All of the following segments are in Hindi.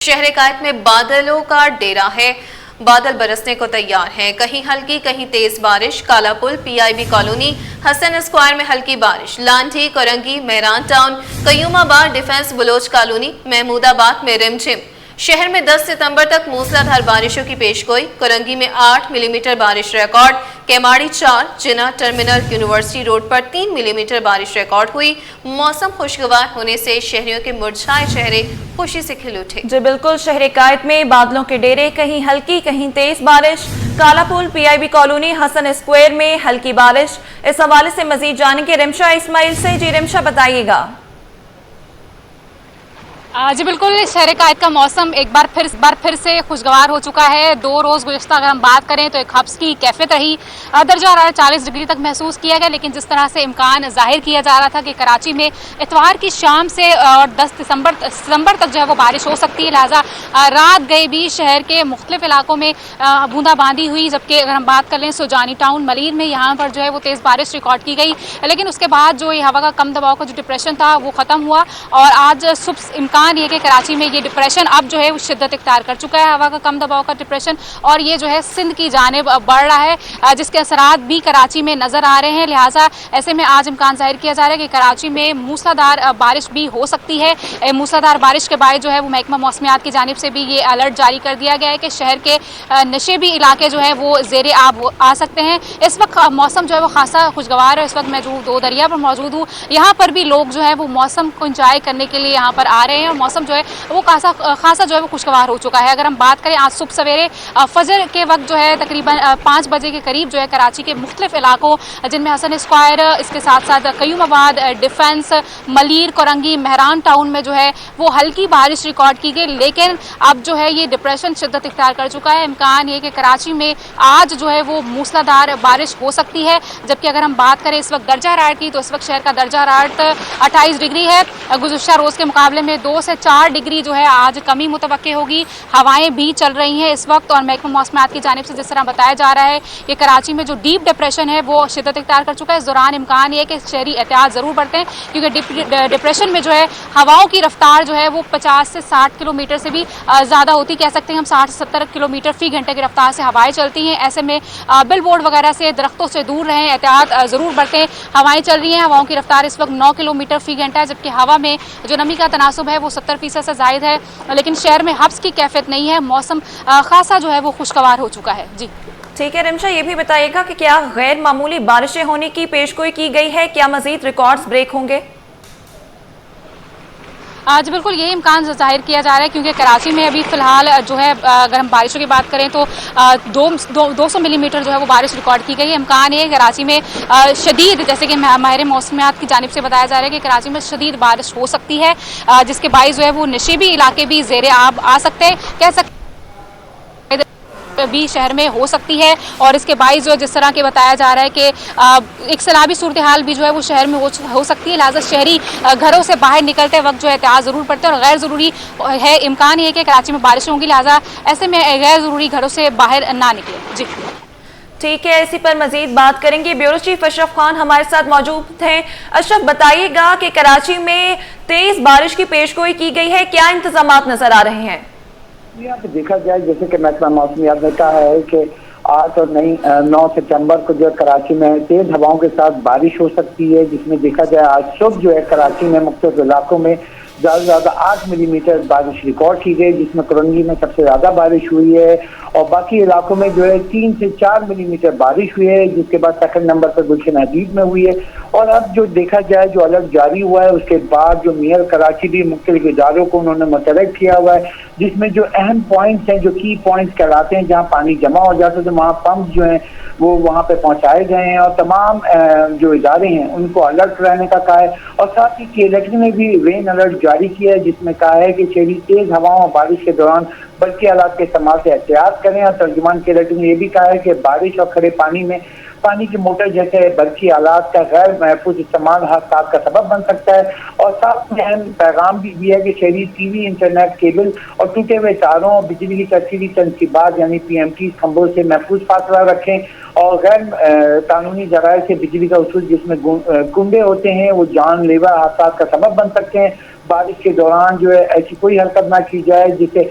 शहर कायद में बादलों का डेरा है। बादल बरसने को तैयार हैं। कहीं हल्की कहीं तेज बारिश। Kalapul, PIB colony, Hasan square में हल्की बारिश। Landhi, Korangi, Mehran town, Qayyumabad, defence Baloch colony, Mehmoodabad में रिमझिम। शहर में 10 सितंबर तक मूसलाधार बारिशों की पेशगोई। कोरंगी में 8 मिलीमीटर बारिश रिकॉर्ड। केमाड़ी 4, जिना टर्मिनल, यूनिवर्सिटी रोड पर 3 मिलीमीटर बारिश रिकॉर्ड हुई। मौसम खुशगवार होने से शहरियों के मुरझाए चेहरे खुशी से खिल उठे। जी बिल्कुल, शहर कायद में बादलों के डेरे, कहीं हल्की कहीं तेज बारिश। Kalapul, PIB colony, Hasan square में हल्की बारिश। इस हवाले से मजीद जानेंगे रिमशा इस्माइल से। जी रिमशा, बताइएगा। जी बिल्कुल, शहर कायद का मौसम एक बार फिर से खुशगवार हो चुका है। 2 रोज़ गुज़िश्ता अगर हम बात करें तो एक हब्स की कैफियत रही। दर्जा हरारत 40 डिग्री तक महसूस किया गया, लेकिन जिस तरह से इम्कान जाहिर किया जा रहा था कि कराची में इतवार की शाम से और 10 सितंबर तक जो है वो बारिश हो सकती है, लिहाजा रात गए भी शहर के मुख्तलिफ इलाकों में बूंदाबांदी हुई। जबकि अगर हम बात कर लें सुजानी टाउन, मलीर में यहाँ पर जो है वो तेज़ बारिश रिकॉर्ड की गई, लेकिन उसके बाद जो ये हवा का कम दबाव का जो डिप्रेशन था वो ख़त्म हुआ और आज सुबह इम्कान ये कि कराची में ये डिप्रेशन अब जो है वो शिद्दत इख्तियार कर चुका है, हवा का कम दबाव का डिप्रेशन, और ये जो है सिंध की जानिब बढ़ रहा है, जिसके असरात भी कराची में नजर आ रहे हैं। लिहाजा ऐसे में आज इम्कान जाहिर किया जा रहा है कि कराची में मूसलाधार बारिश भी हो सकती है। मूसलाधार बारिश के बाद जो है वो महकमा मौसमियात की जानिब से भी ये अलर्ट जारी कर दिया गया है कि शहर के नशेबी इलाके जो है वो ज़ेरे आब आ सकते हैं। इस वक्त मौसम जो है वो खासा खुशगवार है। इस वक्त मैं जो 2 दरिया पर मौजूद हूँ, यहाँ पर भी लोग जो है वो मौसम को इंजॉय करने के लिए यहाँ पर आ रहे हैं और मौसम जो है वो खासा जो है वो खुशगवार हो चुका है। अगर हम बात करें आज सुबह सवेरे फजर के वक्त जो है तकरीबन 5 बजे के करीब जो है कराची के मुख्तलिफ इलाकों जिनमें हसन स्क्वायर, इसके साथ साथ कयूमाबाद, डिफेंस, मलीर, कोरंगी, मेहरान टाउन में जो है वो हल्की बारिश रिकॉर्ड की गई, लेकिन अब जो है ये डिप्रेशन शिद्दत इख्तियार कर चुका है। इम्कान ये कि कराची में आज जो है वो मूसलाधार बारिश हो सकती है। जबकि अगर हम बात करें इस वक्त दर्जा हरारत की, तो इस वक्त शहर का दर्जा हरारत 28 डिग्री है। गुज़िश्ता रोज़ के मुकाबले में 2 से 4 डिग्री जो है आज कमी मुतवक्के होगी। हवाएं भी चल रही हैं इस वक्त और महकमा मौसमियात की जानिब से जिस तरह बताया जा रहा है कि कराची में जो डीप डिप्रेशन है वो शिद्दत इख्तियार कर चुका है। इस दौरान इम्कान ये कि शहरी एहतियात ज़रूर बरतें, क्योंकि डिप्रेशन में जो है हवाओं की रफ्तार जो है वो 50 से 60 किलोमीटर से भी ज़्यादा होती, कह सकते हैं हम 60 से 70 किलोमीटर फ़ी घंटे की रफ्तार से हवाएं चलती हैं। ऐसे में बिल बोर्ड वगैरह से, दरख्तों से दूर रहें, एहतियात ज़रूर बरतें। हवाएं चल रही हैं, हवाओं की रफ्तार इस वक्त 9 किलोमीटर फ़ी घंटा है, जबकि हवा में जो नमी का तनासुब है वो 70% से जायद है, लेकिन शहर में हब्स की कैफियत नहीं है। मौसम खासा जो है वो खुशगवार हो चुका है। जी ठीक है रिमशा, ये भी बताइएगा कि क्या गैर मामूली बारिशें होने की पेशगोई की गई है? क्या मजीद रिकॉर्ड्स ब्रेक होंगे? आज बिल्कुल यही इम्कान जाहिर किया जा रहा है, क्योंकि कराची में अभी फ़िलहाल जो है अगर हम बारिशों की बात करें तो 200 मिलीमीटर जो है वो बारिश रिकॉर्ड की गई है। इम्कान ये है कराची में शदीद, जैसे कि माहिर मौसमियात की जानिब से बताया जा रहा है कि कराची में शदीद बारिश हो सकती है, जिसके बाइस जो है वो नशेबी इलाके भी ज़ेरे आब आ सकते हैं, कह सकते भी शहर में हो सकती है। और इसके बाइस जो जिस तरह के बताया जा रहा है कि एक सैलाबी सूरत हाल भी जो है वो शहर में हो सकती है। लिहाजा शहरी घरों से बाहर निकलते वक्त जो है एहतियात ज़रूर बरतें और गैर ज़रूरी है, इम्कान ये है कि कराची में बारिश होंगी, लिहाजा ऐसे में गैर ज़रूरी घरों से बाहर ना निकलें। जी ठीक है, इसी पर मजीद बात करेंगे। ब्यूरो चीफ अशरफ खान हमारे साथ मौजूद हैं। अशरफ, बताइएगा कि कराची में तेज बारिश की पेशगोई की गई है, क्या इंतजामात नजर आ रहे हैं? यहाँ पे देखा जाए, जैसे कि महकमा मौसमियात ने कहा है कि 8 और 9 सितंबर को जो कराची में तेज हवाओं के साथ बारिश हो सकती है, जिसमें देखा जाए आज सुबह जो है कराची में मुख्तलिफ इलाकों में ज़्यादा से ज़्यादा 8 मिलीमीटर बारिश रिकॉर्ड की गई, जिसमें कोरंगी में सबसे ज़्यादा बारिश हुई है और बाकी इलाकों में जो है 3 से 4 मिलीमीटर बारिश हुई है, जिसके बाद सेकंड नंबर पर गुलशन हदीद में हुई है। और अब जो देखा जाए जो अलर्ट जारी हुआ है, उसके बाद जो मेयर कराची भी मुख्तलिफ इदारों को उन्होंने मुतलक किया हुआ है, जिसमें जो अहम पॉइंट्स हैं, जो की पॉइंट्स कहलाते हैं, जहाँ पानी जमा हो जाता है तो वहाँ पंप जो हैं वो वहाँ पे पहुँचाए गए हैं और तमाम जो इदारे हैं उनको अलर्ट रहने का कहा है। और साथ ही केलेक्टर ने भी रेन अलर्ट जारी किया है, जिसमें कहा है कि शहरी तेज हवाओं और बारिश के दौरान बल्कि हालात के इस्तेमाल से एहतियात करें। और तर्जुमान केलेक्टर ने यह भी कहा है कि बारिश और खड़े पानी में पानी की मोटर जैसे बल्कि आलात का गैर महफूज इस्तेमाल हादसात का सबब बन सकता है। और साथ में अहम पैगाम भी दिया है कि शहरी टीवी, इंटरनेट केबल और टूटे हुए तारों और बिजली की तस्वीरी तनसीबात यानी PMT खंभों से महफूज फासला रखें और गैर कानूनी जराये से बिजली का उसूल जिसमें कुंडे होते हैं वो जानलेवा हादसा का सबब बन सकते हैं। बारिश के दौरान जो है ऐसी कोई हरकत ना की जाए जिससे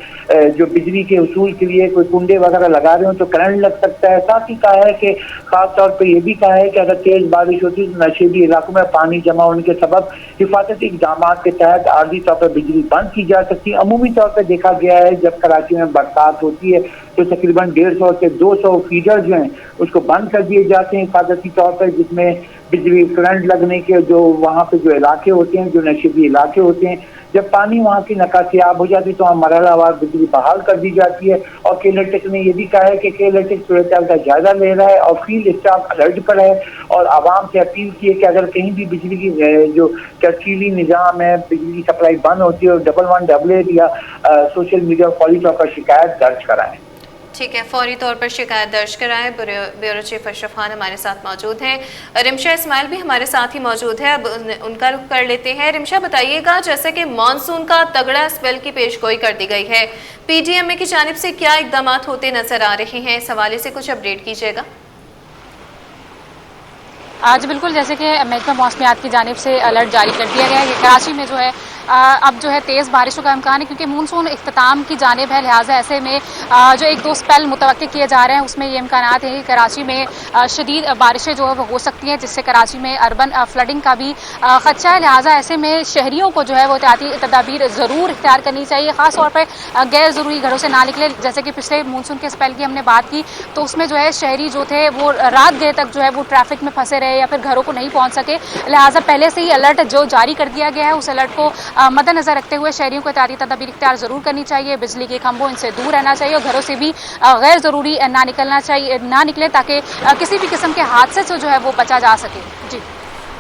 जो बिजली के उसूल के लिए कोई कुंडे वगैरह लगा रहे हो तो करंट लग सकता है। साथ ही कहा है कि खास तौर पे ये भी कहा है कि अगर तेज बारिश होती है तो नशेबी इलाकों में पानी जमा होने के सबब हिफाजती इक़दाम के तहत आर्जी तौर पर बिजली बंद की जा सकती है। अमूमी तौर पर देखा गया है जब कराची में बरसात होती है तो तकरीबन 150 से 200 फीडर जो हैं उसको बंद कर दिए जाते हैं हिफाजती तौर पर, जिसमें बिजली करंट लगने के जो वहाँ पे जो इलाके होते हैं, जो नशीबी इलाके होते हैं, जब पानी वहाँ की नकासियाब हो जाती है तो वहाँ मरहलावार बिजली बहाल कर दी जाती है। और केलेटेक ने ये भी कहा है कि केलेटेक सूरत का जायजा ले रहा है और फील्ड स्टाफ अलर्ट पर है और आवाम से अपील की है कि अगर कहीं भी बिजली की जो तफसीली निज़ाम है, बिजली की सप्लाई बंद होती है और 1188 या सोशल मीडिया फौरी तौर पर शिकायत दर्ज कराएं। ठीक है, फौरी तौर पर शिकायत दर्ज कराएं। ब्यूरो चीफ अशरफ खान हमारे साथ मौजूद हैं, रिमशा इस्माइल भी हमारे साथ ही मौजूद है। अब उनका रुख कर लेते हैं। रिमशा, बताइएगा जैसे कि मानसून का तगड़ा स्पेल की पेशगोई कर दी गई है, पीडीएमए की जानिब से क्या इकदाम होते नजर आ रहे हैं, इस हवाले से कुछ अपडेट कीजिएगा। आज बिल्कुल जैसे कि महकमा मौसमियात की जानिब से अलर्ट जारी कर दिया गया है कि कराची में जो है अब जो है तेज़ बारिशों का इम्कान है, क्योंकि मानसून इख्तिताम की जानिब है। लिहाजा ऐसे में जो एक दो स्पेल मुतवक्के किए जा रहे हैं उसमें ये इम्कान है कि कराची में शदीद बारिशें जो है वो हो सकती हैं, जिससे कराची में अर्बन फ्लडिंग का भी खदशा है। लिहाजा ऐसे में शहरियों को जो है वो एहतियाती तदाबीर ज़रूर इख्तियार करनी चाहिए, ख़ास तौर पर गैर ज़रूरी घरों से ना निकले। जैसे कि पिछले मानसून के स्पेल की हमने बात की तो उसमें जो है शहरी जो थे वो रात देर तक जो है वो ट्रैफिक में फंसे रहे या फिर घरों को नहीं पहुँच सके। लिहाजा पहले से ही अलर्ट जो जारी कर दिया गया है उस अलर्ट को मद्देनजर रखते हुए शहरियों को एहतियाती तदाबीर इख्तियार जरूर करनी चाहिए। बिजली के खंभों इनसे दूर रहना चाहिए और घरों से भी गैर जरूरी ना निकले ताकि किसी भी किस्म के हादसे से जो है वो बचा जा सके। जी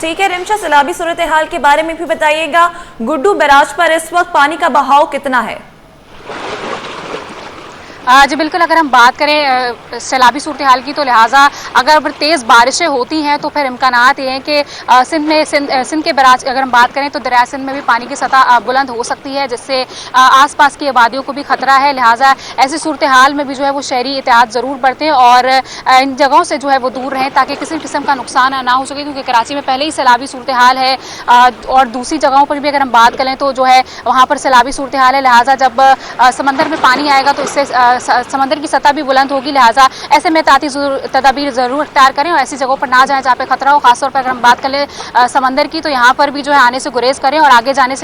ठीक है रिमशा, सैलाबी सूरत हाल के बारे में भी बताइएगा। गुड्डू बैराज पर इस वक्त पानी का बहाव कितना है? जी बिल्कुल, अगर हम बात करें सैलाबी सूरत हाल की तो लिहाजा अगर तेज़ बारिशें होती हैं तो फिर इम्कानात ये हैं कि सिंध के बराज अगर हम बात करें तो दरिया सिंध में भी पानी की सतह बुलंद हो सकती है, जिससे आसपास की आबादियों को भी खतरा है। लिहाजा ऐसी सूरत हाल में भी जो है वो शहरी एहतियात ज़रूर बरतें और इन जगहों से जो है वो दूर रहें ताकि किसी किस्म का नुकसान ना हो सके, क्योंकि कराची में पहले ही सैलाबी सूरत हाल है और दूसरी जगहों पर भी अगर हम बात करें तो जो है वहाँ पर सैलाबी सूरत हाल है। लिहाजा जब समंदर में पानी आएगा तो इससे समंदर की सतह भी बुलंद होगी। लिहाजा ऐसे में एहतियाती तदाबीर जरूर इख्तियार करें और ऐसी जगहों पर ना जाएं जहाँ पे खतरा हो। खासतौर पर अगर हम बात करें समंदर की तो यहाँ पर भी जो है आने से गुरेज करें और आगे जाने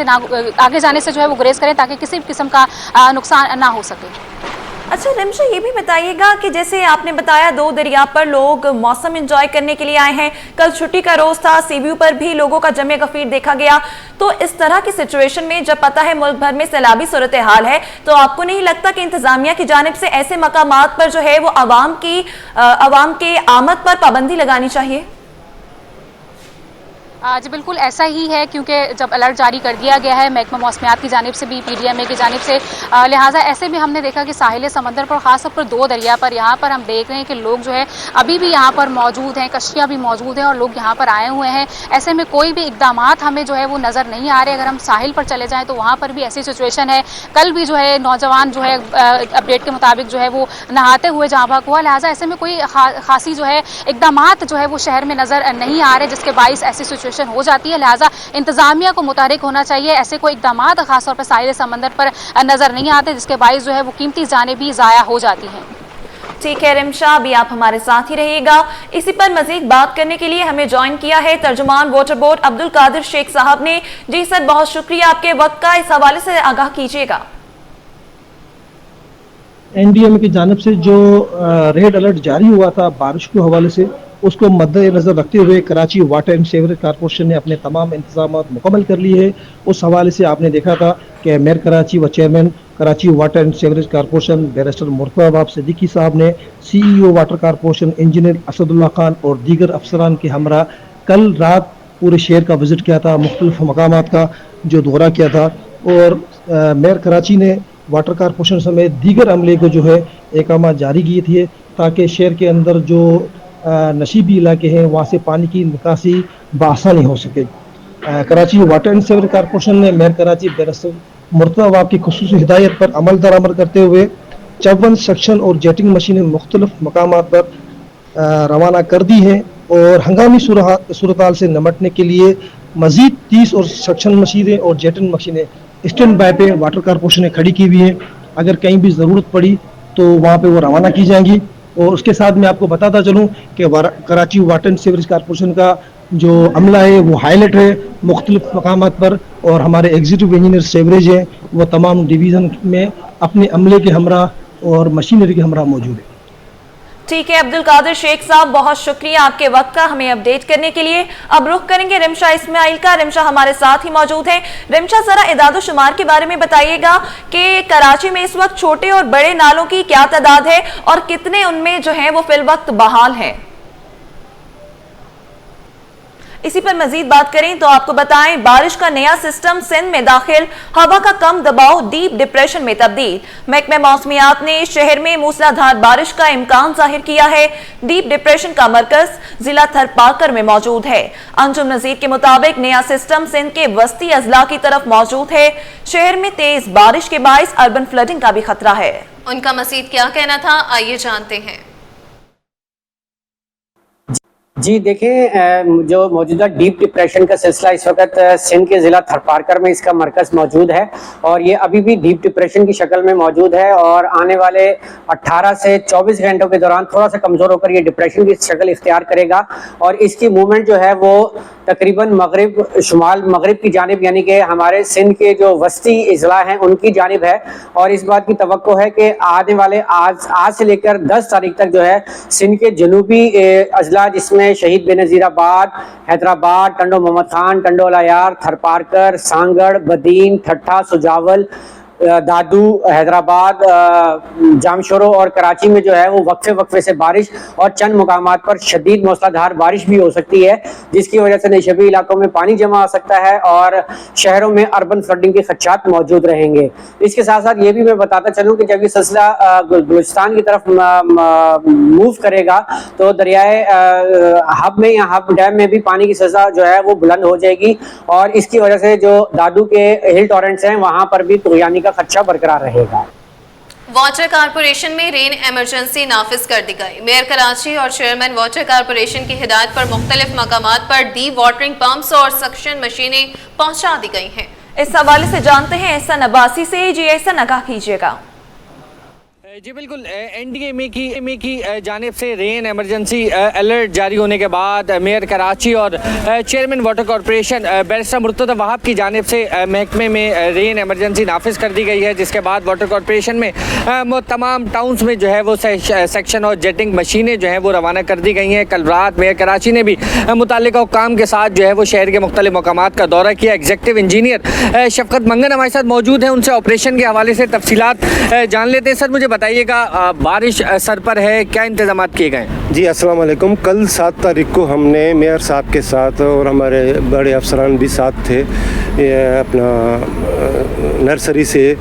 से जो है वो गुरेज करें ताकि किसी भी किस्म का नुकसान ना हो सके। अच्छा रिमशा, ये भी बताइएगा कि जैसे आपने बताया 2 दरिया पर लोग मौसम एंजॉय करने के लिए आए हैं, कल छुट्टी का रोज था, सीव्यू पर भी लोगों का जमे गफीर देखा गया। तो इस तरह की सिचुएशन में जब पता है मुल्क भर में सैलाबी सूरत हाल है तो आपको नहीं लगता कि इंतजामिया की जानिब से ऐसे मकामात पर जो है वो आवाम के आमद पर पाबंदी लगानी चाहिए? जी बिल्कुल ऐसा ही है, क्योंकि जब अलर्ट जारी कर दिया गया है महकमा मौसमियात की जानिब से भी पीडीएमए की जानिब से, लिहाजा ऐसे में हमने देखा कि साहिल समंदर पर खासतौर पर 2 दरिया पर यहाँ पर हम देख रहे हैं कि लोग जो है अभी भी यहाँ पर मौजूद हैं, कश्तियाँ भी मौजूद हैं और लोग यहाँ पर आए हुए हैं। ऐसे में कोई भी इकदाम हमें जो है वो नज़र नहीं आ रहे। अगर हम साहिल पर चले जाएँ तो वहाँ पर भी ऐसी सिचुएशन है, कल भी जो है नौजवान जो है अपडेट के मुताबिक जो है वो नहाते हुए जहाँ भाग हुआ। लिहाजा ऐसे में कोई खासी जो है इकदाम जो है वो शहर में नज़र नहीं आ रहे, जिसके बाइस ऐसी सिचुएशन हो जाती है। लिहाजा इंतजामिया को मुतहरिक होना चाहिए। ऐसे कोई इकदाम खासतौर पर साहिल समंदर पर नजर नहीं आते, जिसके बाइस जो है वो कीमती जानें भी ज़ाया हो जाती हैं। ठीक है रिमशा, अभी आप हमारे साथ ही रहिएगा। इसी पर मजीद बात करने के लिए हमें ज्वाइन किया है तर्जुमान वाटर बोर्ड अब्दुल कादिर शेख साहब ने। जी सर, बहुत शुक्रिया आपके वक्त का, इस हवाले से आगाह कीजिएगा। एनडीएमए की जानिब से जो रेड अलर्ट जारी हुआ था बारिश के हवाले से, उसको मद्देनजर रखते हुए Karachi water and sewerage corporation ने अपने तमाम इंतजाम मुकम्मल कर लिए हैं। उस हवाले से आपने देखा था कि मेयर कराची व chairman Karachi water and sewerage corporation barrister Murtaza Siddiqui साहब ने CEO water corporation engineer Asadullah Khan और दीगर अफसरान के हमरा कल रात पूरे शहर का विजिट किया था, मुख्तलिफ मकामात का जो दौरा किया था और मेयर कराची ने वाटर कारपोरेशन समेत दीगर अमले को जो है अहकाम जारी किए थे ताकि शहर के अंदर जो नशीबी इलाके हैं वहाँ से पानी की निकासी बआसानी हो सके। Karachi water and sewerage corporation ने मेयर कराची बैरिस्टर मुर्तज़ा की खुसूसी हिदायत पर अमल दरामद करते हुए 54 सेक्शन और जेटिंग मशीनें मुख्तलिफ मकामात पर रवाना कर दी हैं और हंगामी सूरत से निपटने के लिए मजीद 30 और सक्शन मशीनें और जेटन मशीनें स्टैंड बाय पे वाटर कारपोरेशन ने खड़ी की हुई है। अगर कहीं भी ज़रूरत पड़ी तो वहाँ पे वो रवाना की जाएंगी। और उसके साथ मैं आपको बताता चलूँ कि Karachi water and sewerage corporation का जो अमला है वो हाईलाइट है मुख्तलिफ मकामात पर, और हमारे एग्जीक्यूटिव इंजीनियर सीवरेज हैं वो तमाम डिवीज़न में अपने अमले के हमरा और मशीनरी के हमरा मौजूद है। ठीक है अब्दुल कादिर शेख साहब, बहुत शुक्रिया आपके वक्त का हमें अपडेट करने के लिए। अब रुख करेंगे रिमशा इस्माइल का। रिमशा हमारे साथ ही मौजूद है। रिमशा, जरा इदाद शुमार के बारे में बताइएगा कि कराची में इस वक्त छोटे और बड़े नालों की क्या तादाद है और कितने उनमें जो है वो फिल वक्त बहाल है। इसी पर मजीद बात करें तो आपको बताएं, बारिश का नया सिस्टम सिंध में दाखिल, हवा का कम दबाव डीप डिप्रेशन में तब्दील। महकमे मौसमियात ने शहर में मूसलाधार बारिश का इम्कान जाहिर किया है। डीप डिप्रेशन का मरकज जिला थरपाकर में मौजूद है। अंजुम नजीर के मुताबिक नया सिस्टम सिंध के वस्ती अजला की तरफ मौजूद है। शहर में तेज बारिश के बाइस अर्बन फ्लडिंग का भी खतरा है। उनका मजीद क्या कहना था, आइए जानते हैं। जी देखें, जो मौजूदा डीप डिप्रेशन का सिलसिला इस वक्त सिंध के ज़िला थरपारकर में इसका मरकज़ मौजूद है और ये अभी भी डीप डिप्रेशन की शक्ल में मौजूद है और आने वाले 18 से 24 घंटों के दौरान थोड़ा सा कमज़ोर होकर ये डिप्रेशन की शक्ल इख्तियार करेगा और इसकी मूवमेंट जो है वो तकरीबन मगरिब शुमाल मगरिब की जानिब यानी कि हमारे सिंध के जो वस्ती अजला हैं उनकी जानिब है। और इस बात की तवक्को है कि आने वाले आज से लेकर 10 तारीख तक जो है सिंध के जनूबी अजला जिसमें शहीद बेनज़ीराबाद, हैदराबाद, टंडो मोहम्मद खान, टंडो अलायार, थरपारकर, सांगड़, बदीन, ठट्ठा, सुजावल, दादू, हैदराबाद, जामशोरो और कराची में जो है वो वक्फे से बारिश और चंद मुकामात पर शदीद मूसलाधार बारिश भी हो सकती है, जिसकी वजह से नशेबी इलाकों में पानी जमा आ सकता है और शहरों में अर्बन फ्लडिंग के खदशात मौजूद रहेंगे। इसके साथ साथ ये भी मैं बताता चलूँ कि जब ये सिलसिला बलूचिस्तान की तरफ मूव करेगा तो दरियाए हब में या हब डैम में भी पानी की सतह जो है वो बुलंद हो जाएगी और इसकी वजह से जो दादू के हिल टॉरेंट्स हैं वहाँ पर भी तुग़यानी का खदशा बरकरार रहेगा। वाटर कारपोरेशन में रेन इमरजेंसी नाफिज कर दी गई। मेयर कराची और चेयरमैन वाटर कारपोरेशन की हिदायत पर मुख्तलिफ मकामात पर डी वाटरिंग पंप्स और सक्शन मशीनें पहुंचा दी गई हैं। इस हवाले से जानते हैं एहसन अब्बासी से। जी एहसन, आगाह कीजिएगा। जी बिल्कुल, एनडीएमए की जानिब से रेन इमरजेंसी अलर्ट जारी होने के बाद मेयर कराची और chairman water corporation barrister Murtaza Wahab की जानिब से महकमे में रेन इमरजेंसी नाफिज कर दी गई है, जिसके बाद वाटर कॉरपोरेशन में तमाम टाउन्स में जो है वो सेक्शन और जेटिंग मशीनें जो हैं वो रवाना कर दी गई हैं। कल रात मेयर कराची ने भी मुताल्लिका हुक्काम के साथ जो है वो शहर के मुख्तलिफ मकामात का दौरा किया। एग्जीक्यूटिव इंजीनियर शफकत मंगन हमारे साथ मौजूद हैं, उनसे ऑपरेशन के हवाले से तफसीलात जान लेते हैं। सर, मुझे बताइएगा, बारिश सर पर है, क्या इंतजाम किए गए? जी अस्सलाम वालेकुम। कल 7 तारीख को हमने मेयर साहब के साथ और हमारे बड़े अफसरान भी साथ थे, ये अपना नर्सरी से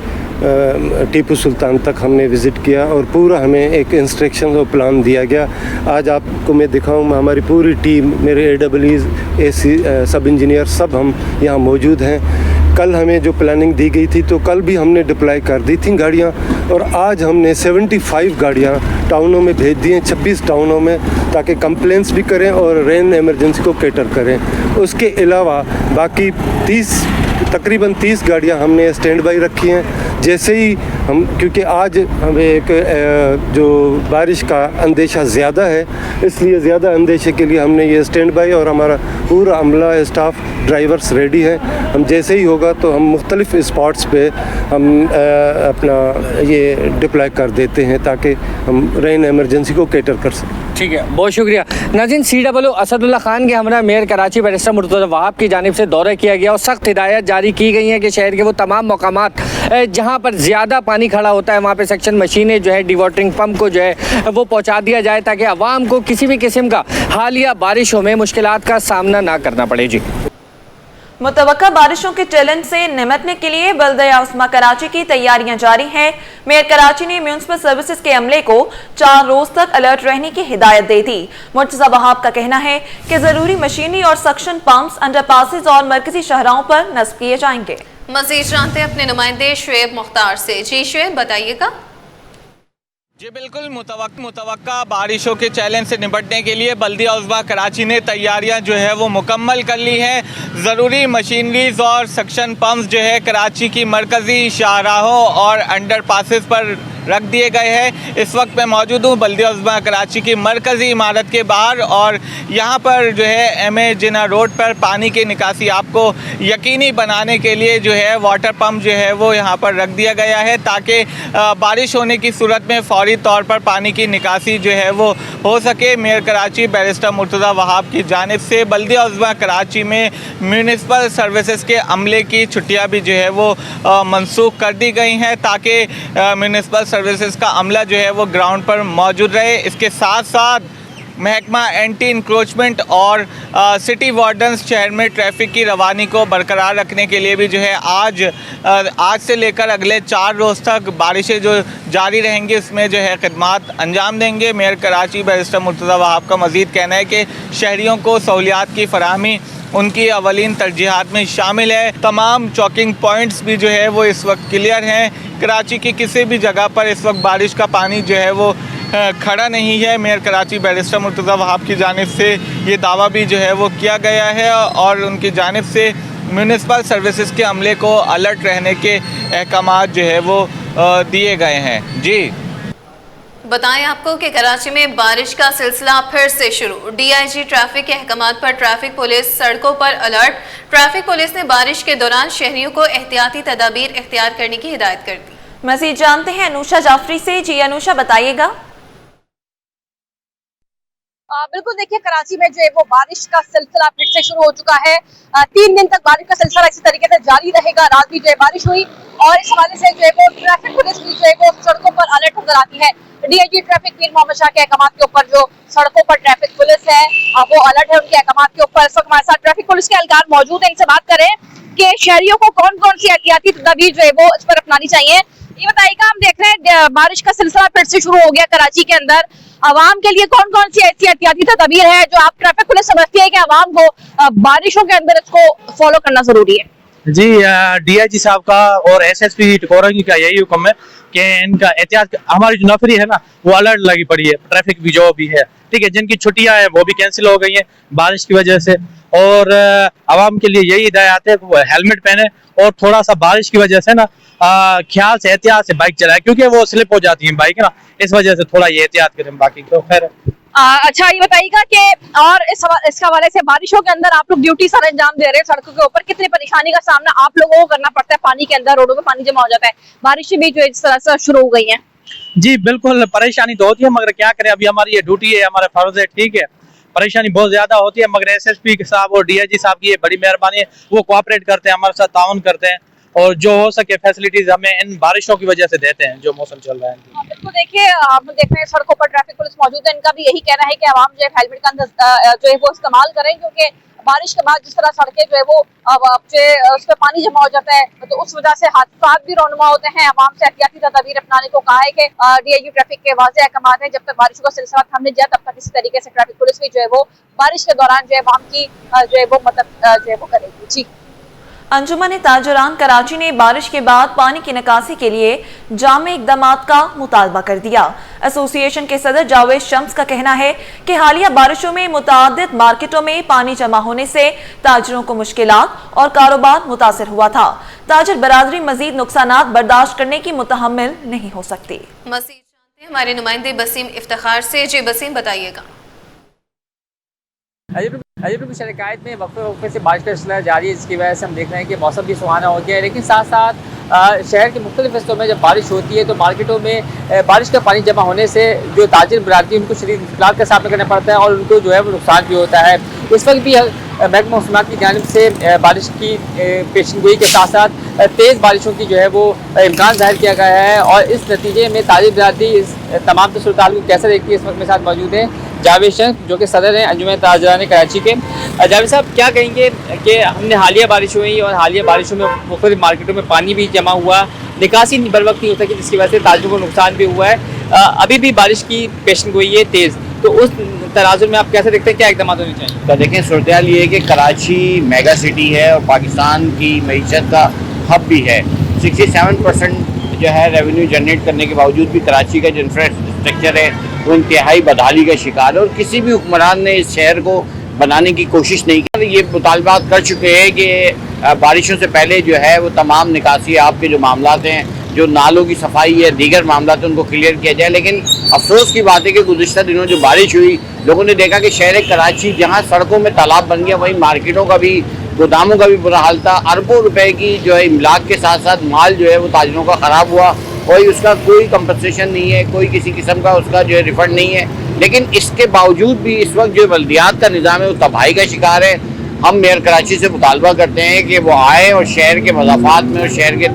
टीपू सुल्तान तक हमने विज़िट किया और पूरा हमें एक इंस्ट्रक्शन और प्लान दिया गया। आज आपको मैं दिखाऊँ, हमारी पूरी टीम, मेरे AWEs, AC सब इंजीनियर सब हम यहाँ मौजूद हैं। कल हमें जो प्लानिंग दी गई थी तो कल भी हमने डिप्लॉय कर दी थी गाड़ियाँ और आज हमने 75 गाड़ियाँ टाउनों में भेज दी हैं, 26 टाउनों में, ताकि कंप्लेंट्स भी करें और रेन इमरजेंसी को कैटर करें। उसके अलावा बाकी तकरीबन 30 गाड़ियाँ हमने स्टैंड बाई रखी हैं। जैसे ही हम, क्योंकि आज हमें एक जो बारिश का अंदेशा ज़्यादा है, इसलिए ज़्यादा अंदेशे के लिए हमने ये स्टैंड बाई और हमारा पूरा अमला स्टाफ ड्राइवर्स रेडी है। हम जैसे ही होगा तो हम मुख्तलिफ स्पॉट्स पे हम अपना ये डिप्लॉय कर देते हैं ताकि हम रेन इमरजेंसी को कैटर कर सकें। ठीक है, बहुत शुक्रिया। नाज़रीन, CWO असदुल्ला खान के हमरा मेयर कराची बैरिस्टर मुर्तज़ा वहाब की जानिब से दौरा किया गया और सख्त हिदायत जारी की गई हैं कि शहर के वो तमाम मकामात जहाँ पर ज़्यादा पानी खड़ा होता है वहाँ पे सेक्शन मशीनें जो है डी वाटरिंग पम्प को जो है वो पहुँचा दिया जाए ताकि आवाम को किसी भी किस्म का हालिया बारिशों में मुश्किलात का सामना ना करना पड़े। जी, मुतवक्का बारिशों के चैलेंज से निपटने के लिए बल्दिया उस्मा कराची की तैयारियां जारी हैं। मेयर कराची ने म्यूनिसिपल सर्विसेज के अमले को 4 रोज तक अलर्ट रहने की हिदायत दे दी। मुर्तज़ा वहाब का कहना है कि जरूरी मशीनरी और सक्शन पंप्स अंडरपासेज और मरकजी शहरों पर नस्ब किए जाएंगे। मजीद जानते हैं अपने नुमाइंदे शुएब मुख्तार से। जी शुएब, बताइएगा। जी बिल्कुल, मुतवक्का बारिशों के चैलेंज से निपटने के लिए बल्दिया उज़्मा कराची ने तैयारियां जो है वो मुकम्मल कर ली हैं। ज़रूरी मशीनरीज और सक्शन पम्प्स जो है कराची की मरकज़ी शाहराहों और अंडर पासेस पर रख दिए गए हैं। इस वक्त मैं मौजूद हूँ बल्दिया उज़्मा कराची की मरकज़ी इमारत के बाहर और यहाँ पर जो है MA जिन्ना रोड पर पानी की निकासी आपको यकीनी बनाने के लिए जो है वाटर पम्प जो है वो यहाँ पर रख दिया गया है, ताकि बारिश होने की सूरत में फौरी तौर पर पानी की निकासी जो है वो हो सके। मेयर कराची बैरिस्टर मुर्तज़ा वहाब की जानिब से बल्दिया उज़्मा कराची में म्यूनिसिपल सर्विसेज के अमले की छुट्टियाँ भी जो है वो मनसूख कर दी गई हैं, ताकि म्यूनिसिपल सर्विसेज का अमला जो है वो ग्राउंड पर मौजूद रहे। इसके साथ साथ महकमा एंटी इंक्रोचमेंट और सिटी वार्डन्स शहर में ट्रैफिक की रवानी को बरकरार रखने के लिए भी जो है आज से लेकर अगले 4 रोज़ तक बारिशें जो जारी रहेंगी उसमें जो है खिदमात अंजाम देंगे। मेयर कराची बैरिस्टर मुर्तज़ा वहाब का मज़ीद कहना है कि शहरियों को सहूलियात की फराहमी उनकी अवलीन तरजीहात में शामिल है। तमाम चौकिंग पॉइंट्स भी जो है वो इस वक्त क्लियर हैं। कराची की किसी भी जगह पर इस वक्त बारिश का पानी जो है वो खड़ा नहीं है। मेयर कराची बैरिस्टर मुर्तज़ा वहाब की जानिब से ये दावा भी जो है वो किया गया है और उनकी जानिब से म्यूनिसिपल सर्विसेज के अमले को अलर्ट रहने के अहकामात जो है वो दिए गए हैं। जी बताएं आपको कि कराची में बारिश का सिलसिला फिर से शुरू। DIG ट्रैफिक के अहकामात पर ट्रैफिक पुलिस सड़कों पर अलर्ट। ट्रैफिक पुलिस ने बारिश के दौरान शहरियों को एहतियाती तदाबीर इख्तियार करने की हिदायत कर दी। मज़ीद जानते हैं अनुषा जाफरी से। जी अनुषा, बताइएगा। बिल्कुल, देखिए कराची में जो है वो बारिश का सिलसिला फिर से शुरू हो चुका है। 3 दिन तक बारिश का सिलसिला इसी तरीके से जारी रहेगा। रात भी जो है बारिश हुई और इस हवाले से जो है वो ट्रैफिक पुलिस भी जो है वो सड़कों पर अलर्ट नजर आती है। DIG ट्रैफिक पीर मोहम्मद शाह के अहकामात के ऊपर जो सड़कों पर ट्रैफिक पुलिस है वो अलर्ट है उनके अहकामात के ऊपर। इस वक्त हमारे साथ ट्रैफिक पुलिस के एहलकार मौजूद है, इनसे बात करें कि शहरियों को कौन कौन सी एहतियाती तदबीर जो है वो इस पर अपनानी चाहिए। ये बताइएगा, हम देख रहे हैं बारिश का सिलसिला फिर से शुरू हो गया कराची के अंदर। आवाम के लिए कौन कौन सी ऐसी एहतियाती तदबीर है जो आप ट्रैफिक पुलिस समझती है कि आवाम को बारिशों के अंदर इसको फॉलो करना जरूरी है? जी, DIG साहब का और SSP टकोरंगी का यही हुक्म है कि इनका एहतियात, हमारी जो नफरी है ना वो अलर्ट लगी पड़ी है। ट्रैफिक भी जो भी है, ठीक है, जिनकी छुट्टियां हैं वो भी कैंसिल हो गई हैं बारिश की वजह से। और आवाम के लिए यही हिदायत है कि वो हेलमेट पहने और थोड़ा सा बारिश की वजह से ना ख्याल से एहतियात से बाइक चलाए, क्योंकि वो स्लिप हो जाती है बाइक ना, इस वजह से थोड़ा ये एहतियात करें। बाकी तो खैर। अच्छा, ये बताइएगा कि और इस हवाले से बारिशों के अंदर आप लोग ड्यूटी सर अंजाम दे रहे हैं सड़कों के ऊपर, कितनी परेशानी का सामना आप लोगों को करना पड़ता है? पानी के अंदर रोडों में पानी जमा हो जाता है, बारिशें भी जो है इस तरह से शुरू हो गई हैं। जी बिल्कुल, परेशानी तो होती है, मगर क्या करें, अभी हमारी ये ड्यूटी है, हमारा फर्ज है, ठीक है। परेशानी बहुत ज्यादा होती है, मगर SSP साहब और DIG साहब की ये बड़ी मेहरबानी है, वो कोऑपरेट करते हैं, हमारे साथ ताउन करते हैं और जो हो सके फैसिलिटीज हमें इन बारिशों की वजह से देते हैं जो मौसम चल रहा है। बिल्कुल, देखिए हम देख रहे हैं सड़कों पर ट्रैफिक पुलिस मौजूद है, इनका भी यही कहना है कि आवाम जो है हेलमेट का जो है वो इस्तेमाल करें, क्योंकि बारिश के बाद जिस तरह सड़कें जो है वो उस पर पानी जमा हो जाता है तो उस वजह से हादसा भी रौनुमा होते हैं। आवाम से एहतियाती तदबीर अपनाने को कहा है कि DIG ट्रैफिक के वाज़ेह अहकामात हैं, जब तक बारिशों का सिलसिला थम नहीं जाए तब तक इसी तरीके से ट्रैफिक पुलिस भी जो है वो बारिश के दौरान जो है आवाम की जो है वो मदद जो है वो करेगी। जी, अंजुमन ताजरान कराची ने बारिश के बाद पानी की निकासी के लिए जामे इक़दामात का मुतालबा कर दिया। एसोसिएशन के सदर जावेद शम्स का कहना है कि हालिया बारिशों में मुतादिद मार्केटों में पानी जमा होने से ताजरों को मुश्किलात और कारोबार मुतासर हुआ था। ताजर बरादरी मजीद नुकसानात बर्दाश्त करने की मुतहम्मिल नहीं हो सकती। मज़ीद जानते हैं हमारे नुमाइंदे बसीम इफ्तिखार से। जी बसीम, बताइएगा। अजयपुर शहर में वक्फे से बारिश का सिलसिला जारी है, जिसकी वजह से हम देख रहे हैं कि मौसम भी सुहाना हो गया है, लेकिन साथ साथ शहर के मुख्तलिफ हिस्सों में जब बारिश होती है तो मार्केटों में बारिश का पानी जमा होने से जो ताजिर बरादरी उनको शदीद मुश्किलात का सामना करना पड़ता है और उनको जो है वो नुकसान भी होता है। इस वक्त भी महकमा मौसमात की जानिब से बारिश की पेशनगोई के साथ साथ तेज़ बारिशों की जो है वो इम्कान जाहिर किया गया है और इस नतीजे में ताजिर बरादरी इस तमाम सूरत को कैसे देखती है, इस वक्त मेरे साथ मौजूद है जावेद शम्स जो कि सदर हैं अंजुमन ताजरान कराची के। जावेद साहब, क्या कहेंगे कि हमने हालिया बारिश हुई और हालिया बारिशों में मुख्तलिफ मार्केटों में पानी भी जमा हुआ, निकासी बर वक्त नहीं हो सकी, जिसकी वजह से ताजिरों को नुकसान भी हुआ है। अभी भी बारिश की पेशनगोई है तेज़, तो उस तराजुर में आप कैसे देखते हैं, क्या इक़दाम होने चाहिए? तो देखें, सूरत हाल ये है कि कराची मेगा सिटी है और पाकिस्तान की मईशत का हब भी है। 67% जो है रेवेन्यू जनरेट करने के बावजूद भी कराची का जो इंफ्रास्ट्रक्चर है वो इंतहाई बदहाली का शिकार है और किसी भी हुक्मरान ने इस शहर को बनाने की कोशिश नहीं की। ये मुतालबात कर चुके हैं कि बारिशों से पहले जो है वो तमाम निकासी आपके जो मामलात हैं, जो नालों की सफाई है, दीगर मामलात हैं, उनको क्लियर किया जाए। लेकिन अफसोस की बात है कि गुज़िश्ता दिनों जो बारिश हुई, लोगों ने देखा कि शहर कराची जहाँ सड़कों में तालाब बन गया, वहीं मार्केटों का भी, गोदामों का भी बुरा हाल था। अरबों रुपए की जो है इमलाक के साथ साथ माल जो है वो ताजिरों का ख़राब हुआ, कोई उसका कोई कंपनसेशन नहीं है, कोई किसी किस्म का उसका जो है रिफंड नहीं है। लेकिन इसके बावजूद भी इस वक्त जो बल्दियात का निज़ाम है वो तबाही का शिकार है। हम मेयर कराची से मुतालबा करते हैं कि वो आए और शहर के मज़ाफ़ात में और शहर के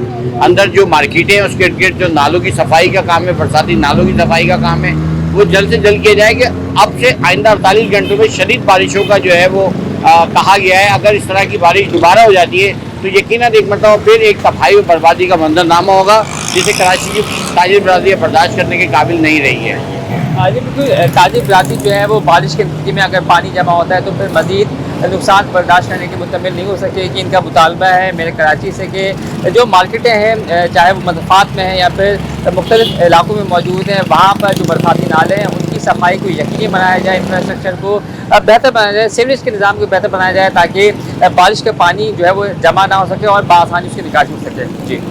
अंदर जो मार्केटें हैं उसके इर्द गिर्द जो नालों की सफाई का काम है, बरसाती नालों की सफाई का काम है, वो जल्द से जल्द किया जाए कि अब से आइंदा 48 घंटों में शदीद बारिशों का जो है वो कहा गया है। अगर इस तरह की बारिश दोबारा हो जाती है तो यकीनन एक मरतबा फिर एक तबाही और बर्बादी का मंजरनामा होगा जिसे कराची की ताजिर बरादरी बर्दाश्त करने के काबिल नहीं रही है। जी बिल्कुल, ताजिर बरादरी जो है वो बारिश के नतीजे में अगर पानी जमा होता है तो फिर मज़ीद नुकसान बर्दाश्त करने के मुतमिल नहीं हो सके। कि इनका मुतालबा है मेरे कराची से कि जो मार्केटें हैं, चाहे वो मज़ाफ़ात में हैं या फिर मुख्तलिफ इलाकों में मौजूद हैं, वहाँ पर जो बरसाती नाले हैं उनकी सफाई को यकीनी बनाया जाए, इंफ्रास्ट्रक्चर को बेहतर बनाया जाए, सीवरेज के निज़ाम को बेहतर बनाया जाए ताकि बारिश का पानी जो है वो जमा ना हो सके और बआसानी उसकी निकासी हो सके। जी,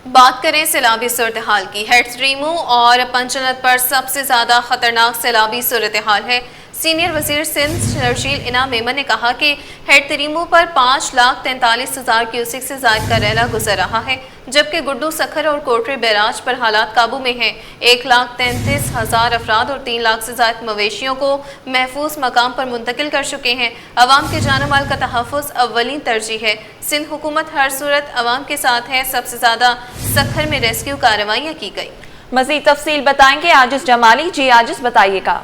बात करें सैलाबी सूरत हाल की। हेड्स रीमू और पंचनद पर सबसे ज्यादा खतरनाक सैलाबी सूरत हाल है। सीनियर वजीर सिंध शर्जील इनाम मेमन ने कहा कि हेड तरीमू पर 5,43,000 क्यूसिक से ज्यादा का रैला गुजर रहा है, जबकि गुड्डू सखर और कोटरी बैराज पर हालात काबू में हैं। 1,33,000 अफराद और 3 लाख से ज्यादा मवेशियों को महफूज मकाम पर मुंतकिल कर चुके हैं। अवाम के जानो माल का तहफ़्फ़ुज़ अव्वलीन तरजीह है। सिंध हुकूमत हर सूरत अवाम के साथ है। सबसे ज्यादा सखर में रेस्क्यू कार्रवाइयाँ की गई। मज़ीद तफसील बताएंगे आजिज़ जमाली। जी आजिज़ बताइएगा।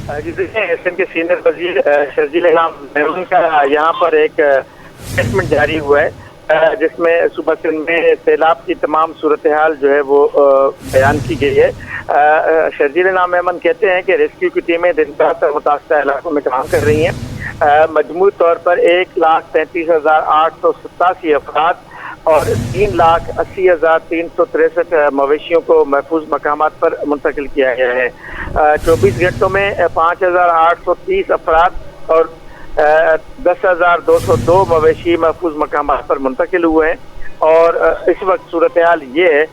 जी देखिए, सिंध के सीनियर वजीर शर्जील इनाम मेमन का यहाँ पर एक स्टेटमेंट जारी हुआ है जिसमें सुबह सिंध में सैलाब की तमाम सूरत हाल जो है वो बयान की गई है। शर्जील इनाम मेमन कहते हैं कि रेस्क्यू की टीमें दिन रात मुतासरा इलाकों में काम कर रही हैं। मजमूई तौर पर 1,33,887 अफराद और 3,80,363 मवेशियों को महफूज मकामात पर मुंतकिल किया गया है। 24 घंटों में 5,830 अफराद और 10,202 मवेशी महफूज मकामात पर मुंतकिल हुए हैं। और इस वक्त सूरत हाल ये है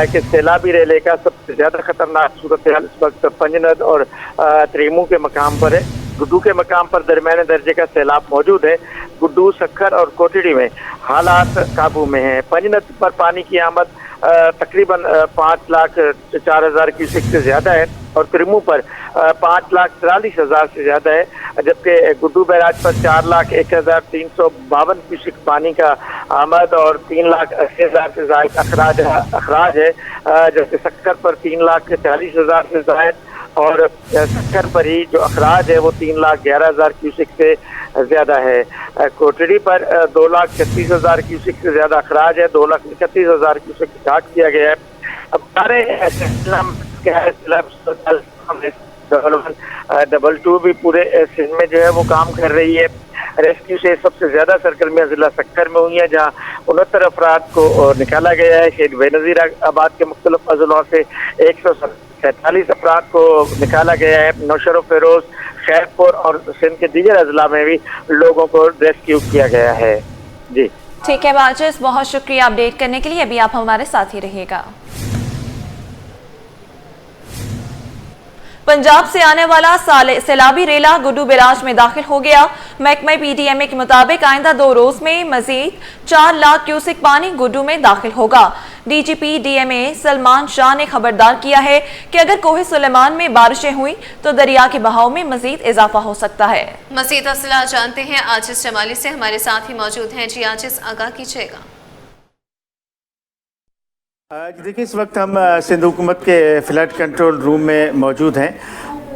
कि सैलाबी रेले का सबसे ज़्यादा खतरनाक सूरत हाल इस वक्त पंजनद और तरीमू के मकाम पर है। गुड्डू के मकाम पर दरमियाने दर्जे का सैलाब मौजूद है। गुड्डू, सखर और कोटड़ी में हालात काबू में हैं। पंजनद पर पानी की आमद तकरीबन 5,04,000 क्यूसेक से ज़्यादा है और तरीमू पर 5,43,000 से ज़्यादा है, जबकि गुड्डू बैराज पर 4,01,352 क्यूसेक पानी का आमद और 3,80,000 से ज़ायद अखराज है, जबकि सखर पर 3,40,000 से ज़ायद और सखर पर ही जो अखराज है वो 3,11,000 क्यूसेक से ज़्यादा है। कोटड़ी पर 2,36,000 क्यूसेक से ज़्यादा अखराज है, 2,31,000 क्यूसेक स्टार्ट किया गया है। अब सारे डबल2 भी पूरे सिंध में जो है वो काम कर रही है। रेस्क्यू से सबसे ज़्यादा सरगर्मियाँ ज़िला सखर में हुई हैं, जहाँ 69 अफराद को निकाला गया है। शेख बेनज़ीर आबाद के मुख्तलिफ अज़लों से 147 अफराद को निकाला गया है। नौशर फेरोज, खैरपुर और सिंध के दीगर अजला में भी लोगों को रेस्क्यू किया गया है। जी ठीक है बाजिस, बहुत शुक्रिया अपडेट करने के लिए। अभी आप हमारे साथ ही रहिएगा। पंजाब से आने वाला सैलाबी रेला गुड्डू बैराज में दाखिल हो गया। महकमा पीडीएमए के मुताबिक आइंदा 2 रोज में मजीद 4 लाख क्यूसेक पानी गुड्डू में दाखिल होगा। डीजीपी डीएमए सलमान शाह ने खबरदार किया है कि अगर कोहे सुलेमान में बारिशें हुई तो दरिया के बहाव में मजीद इजाफा हो सकता है। मजीद तफसीलात जानते हैं आजिज़ जमाली से, हमारे साथ ही मौजूद हैं। जी आजिज़, आगाह कीजिएगा। देखिए, इस वक्त हम सिंध हुकूमत के फ्लड कंट्रोल रूम में मौजूद हैं।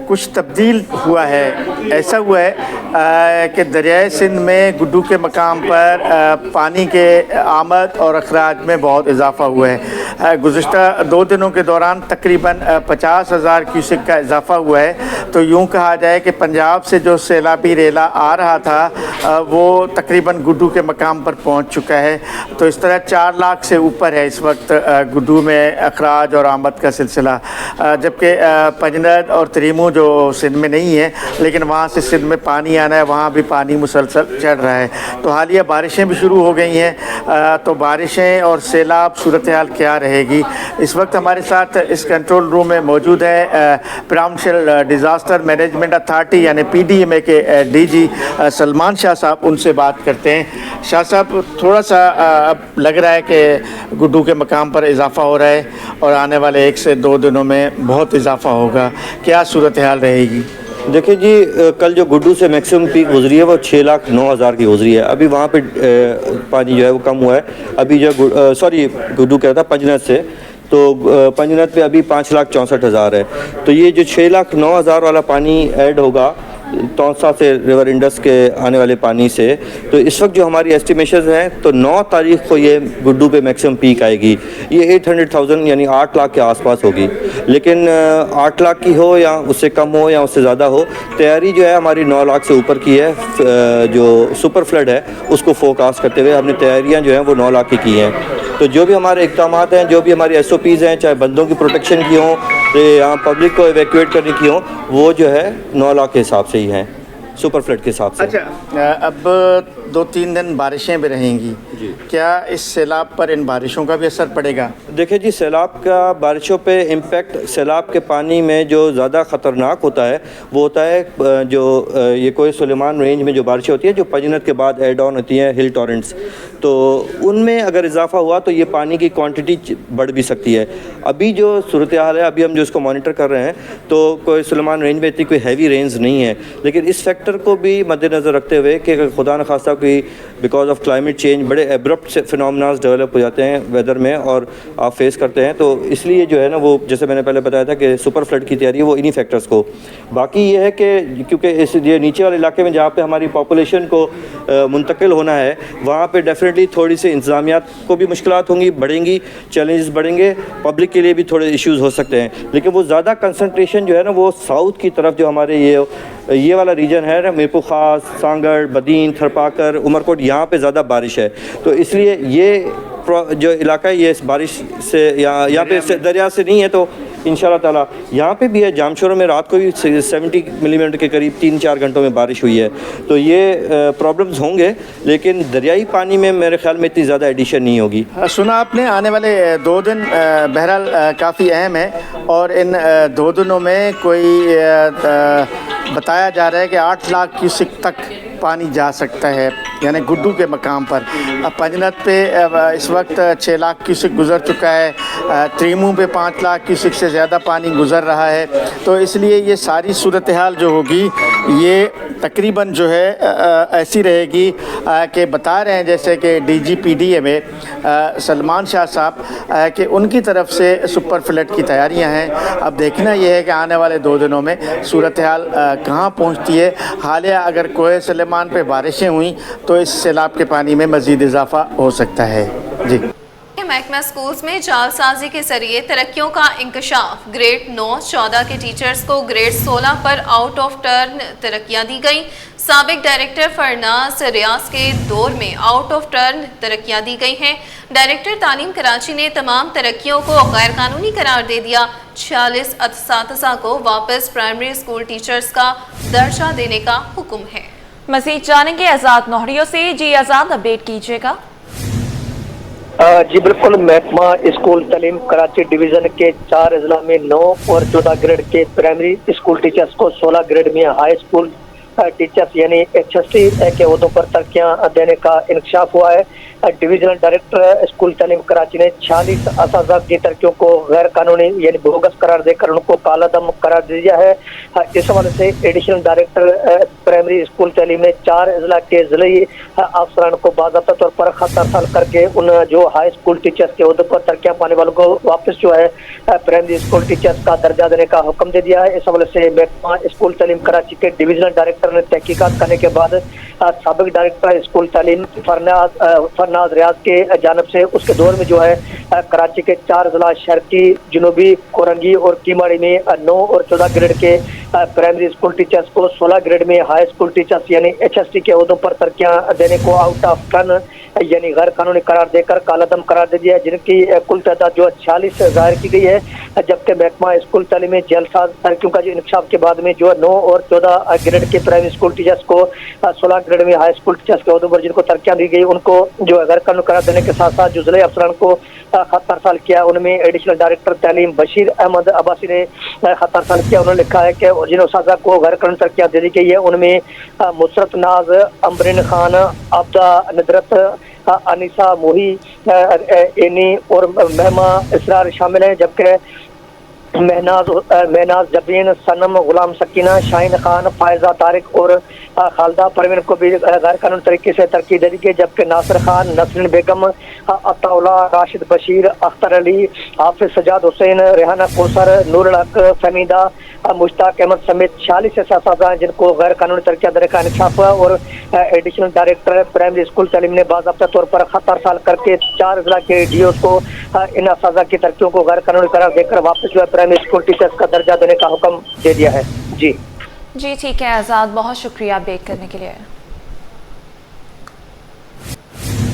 कुछ तब्दील हुआ है। ऐसा हुआ है कि दरियाए सिंध में गुड्डू के मकाम पर पानी के आमद और अखराज में बहुत इजाफा हुआ है। गुज़िश्ता 2 दिनों के दौरान तकरीबन 50,000 क्यूसेक का इजाफा हुआ है। तो यूँ कहा जाए कि पंजाब से जो सैलाबी रेला आ रहा था वो तकरीबन गुड्डू के मकाम पर पहुँच चुका है। तो इस तरह 4 लाख से ऊपर है इस वक्त गुड्डू में अखराज और आमद का सिलसिला, जबकि पंजनद और तरीमू जो सिंध में नहीं है लेकिन वहाँ से सिंध में पानी आना है, वहाँ भी पानी मुसलसल चढ़ रहा है। तो हालिया बारिशें भी शुरू हो गई हैं। तो बारिशें और सैलाब सूरत हाल क्या रहेगी? इस वक्त हमारे साथ इस कंट्रोल रूम में मौजूद है प्रोविंशियल डिज़ास्टर मैनेजमेंट अथॉरिटी यानी PDMA के DG सलमान शाह साहब। उनसे बात करते हैं। शाह साहब, थोड़ा सा अब लग रहा है कि गुड्डू के मकाम पर इजाफा हो रहा है और आने वाले 1 से 2 दिनों में बहुत इजाफा होगा, क्या सूरत हाल रहेगी? देखिए जी, कल जो गुड्डू से मैक्सिमम पीक गुजरी है वो 6,09,000 की गुजरी है। अभी वहाँ पे पानी जो है वो कम हुआ है। अभी जो गुड्डू कह रहा था पंजनद से, तो पंजनद पे अभी 5,64,000 है। तो ये जो 6,09,000 वाला पानी ऐड होगा तौसा से रिवर इंडस के आने वाले पानी से, तो इस वक्त जो हमारी एस्टिमेशन हैं तो 9 तारीख को ये गुड्डू पे मैक्सिमम पीक आएगी। ये 800,000 यानी 8 लाख के आसपास होगी। लेकिन 8 लाख की हो या उससे कम हो या उससे ज़्यादा हो, तैयारी जो है हमारी 9 लाख से ऊपर की है। जो सुपर फ्लड है उसको फोरकास्ट करते हुए हमने तैयारियाँ जो हैं वो 9 लाख की हैं। तो जो भी हमारे इक़दाम हैं, जो भी हमारी SOPs हैं, चाहे बंदों की प्रोटेक्शन की हों या पब्लिक को एवैक्यूएट करने की हो, वो जो है 9 लाख के हिसाब से ही हैं, सुपर फ्लड के हिसाब से। अच्छा, अब 2-3 दिन बारिशें भी रहेंगी जी, क्या इस सैलाब पर इन बारिशों का भी असर पड़ेगा? देखिए जी, सैलाब का बारिशों पे इम्पेक्ट सैलाब के पानी में जो ज़्यादा ख़तरनाक होता है वो होता है जो ये कोई सुलेमान रेंज में जो बारिशें होती हैं जो पंजनद के बाद एड ऑन होती हैं हिल टॉरेंट्स, तो उनमें अगर इजाफा हुआ तो ये पानी की क्वांटिटी बढ़ भी सकती है। अभी जो सूरत हाल है, अभी हम जो इसको मॉनिटर कर रहे हैं, तो कोई सुलेमान रेंज में इतनी कोई हैवी रेंज नहीं है। लेकिन इस फैक्टर को भी मद्देनज़र रखते हुए कि अगर खुदा न खास्ता कोई बिकॉज ऑफ क्लाइमेट चेंज बड़े एब्रप्ट से फिनोमेनास डेवलप हो जाते हैं वेदर में और आप फेस करते हैं, तो इसलिए जो है ना वो जैसे मैंने पहले बताया था कि सुपर फ्लड की तैयारी है वो इन्हीं फैक्टर्स को। बाकी ये है कि क्योंकि इस ये नीचे वाले इलाके में जहाँ पे हमारी पॉपुलेशन को मुंतकिल होना है वहाँ पे डेफिनेटली थोड़ी सी इंतज़ामियात को भी मुश्किलात होंगी, बढ़ेंगी, चैलेंजेस बढ़ेंगे, पब्लिक के लिए भी थोड़े इश्यूज़ हो सकते हैं। लेकिन वो ज़्यादा कंसंट्रेशन जो है ना वो साउथ की तरफ जो हमारे ये वाला रीजन है ना, मीरपुर खास, सांगड़, बदीन, थरपाकर, उमरकोट, यहाँ पे ज़्यादा बारिश है। तो इसलिए ये जो इलाका है ये इस बारिश से यहाँ पे दरिया से नहीं है, तो इंशाल्लाह ताला यहाँ पे भी है। जामशोरों में रात को भी 70 मिलीमीटर के करीब 3-4 घंटों में बारिश हुई है। तो ये प्रॉब्लम्स होंगे, लेकिन दरियाई पानी में मेरे ख्याल में इतनी ज़्यादा एडिशन नहीं होगी। सुना आपने आने वाले 2 दिन बहरहाल काफ़ी अहम है और इन 2 दिनों में कोई बताया जा रहा है कि 8 लाख क्यूसेक तक पानी जा सकता है, यानी गुड्डू के मकाम पर। पंजनद पे इस वक्त 6 लाख क्यूसेक गुजर चुका है, त्रीमू पे 5 लाख क्यूसेक से ज़्यादा पानी गुजर रहा है। तो इसलिए ये सारी सूरत हाल जो होगी ये तकरीबन जो है ऐसी रहेगी कि बता रहे हैं जैसे कि DG PDMA सलमान शाह साहब कि उनकी तरफ से सुपर फ्लड की तैयारियां हैं। अब देखना यह है कि आने वाले 2 दिनों में सूरत हाल कहाँ पहुँचती है। हालिया अगर कोहे सलेमान पे बारिशें हुई तो इस सैलाब के पानी में मज़ीद इजाफा हो सकता है। जी, महकमा स्कूल्स में जालसाजी के जरिए तरक्कियों का इंकशाफ। ग्रेड 9-14 के टीचर्स को ग्रेड 16 पर आउट ऑफ टर्न तरक्कियां दी गई। साबिक डायरेक्टर फरनाज रियाज के दौर में आउट ऑफ टर्न तरक्कियां दी गई हैं। डायरेक्टर तालीम कराची ने तमाम तरक्कियों को गैर कानूनी करार दे दिया। 46 असातिज़ा को वापस प्राइमरी स्कूल टीचर्स का दर्जा देने का हुक्म है। मज़ीद जानेंगे आज़ाद नोहरियों से। जी आज़ाद, अपडेट कीजिएगा। जी बिल्कुल, महकमा स्कूल तालीम कराची डिवीज़न के 4 अजला में 9 और 14 ग्रेड के प्राइमरी स्कूल टीचर्स को 16 ग्रेड में हाई स्कूल टीचर्स यानी HST के अहदों पर तरक्कियां देने का इंकशाफ हुआ है। डिविजनल डायरेक्टर स्कूल तालीम कराची ने 46 असातिज़ा की तरक्कियों को गैर कानूनी यानी बोगस करार देकर उनको कालादम करार दे दिया है। इस हवाले से एडिशनल डायरेक्टर प्राइमरी स्कूल तालीम ने 4 अजला के ज़िली अफसरान को बाज़ाब्ता तौर पर हड़ताल करके उन जो हाई स्कूल टीचर्स के ओहदे पर तरक्कियां पाने वालों को वापस जो है प्राइमरी स्कूल टीचर्स का दर्जा देने का हुक्म दे दिया है। इस हवाले से महकमा स्कूल तालीम कराची के डिविजनल डायरेक्टर ने तहकीकात करने के बाद साबिक डायरेक्टर स्कूल तालीम फरनाज रियाज के जानब से उसके दौर में जो है कराची के 4 अजला शर्की, जनूबी, कोरंगी और कीमाड़ी में 9 और 14 ग्रेड के प्राइमरी स्कूल टीचर्स को 16 ग्रेड में हाई स्कूल टीचर्स यानी HST के ओहदों पर तरक्कियां देने को आउट ऑफ टर्न यानी गैर कानूनी करार देकर कालादम करार दे दिया है, जिनकी कुल तादाद जो 46 जाहिर की गई है। जबकि महकमा स्कूल तालीम में जलसाज तरक्कियों का जो इंकशाफ के बाद में जो 9 और 14 ग्रेड के प्राइमरी स्कूल टीचर्स को 16 ग्रेड में हाई स्कूल टीचर्स के ओहदों पर जिनको तरक्कियां दी गई उनको जो गैर कानूनी करार देने के साथ साथ जो ज़िले अफसरान को हड़ताल किया, उनमें एडिशनल डायरेक्टर तालीम बशीर अहमद अब्बासी ने हड़ताल किया। उन्होंने लिखा है कि जिन उस्ताद को गैर कानूनी तरक्कियां दे दी गई है उनमें मुसरत नाज, अमरिन खान, अब्दा नदरत, अनीसा मोही, एनी और महमा इसरार शामिल हैं। जबकि महनाज जबीन, सनम, गुलाम सकीना, शाहीन खान, फायजा तारिक और खालदा परवीन को भी गैर कानूनी तरीके से तरक्की दे दी गई। जबकि नासिर खान, नसरीन बेगम, अताउल्ला, राशिद बशीर, अख्तर अली, हाफिज सजाद हुसैन, रेहाना कौसर, नूरुल हक, फमीदा, मुश्ताक अहमद समेत 46 ऐसे असातिज़ा हैं जिनको गैर कानूनी तरक्कियां देने का इंकशाफ हुआ। और एडिशनल डायरेक्टर प्राइमरी स्कूल तालीम ने बाज़ाब्ता तौर पर हड़ताल करके 4 अजला के DOs को इन असातिज़ा की तरक्कियों को गैर कानूनी करार देकर वापस जो है प्राइमरी स्कूल टीचर्स का दर्जा देने का हुक्म दे दिया है। जी ठीक है आज़ाद, बहुत शुक्रिया अपडेट करने के लिए।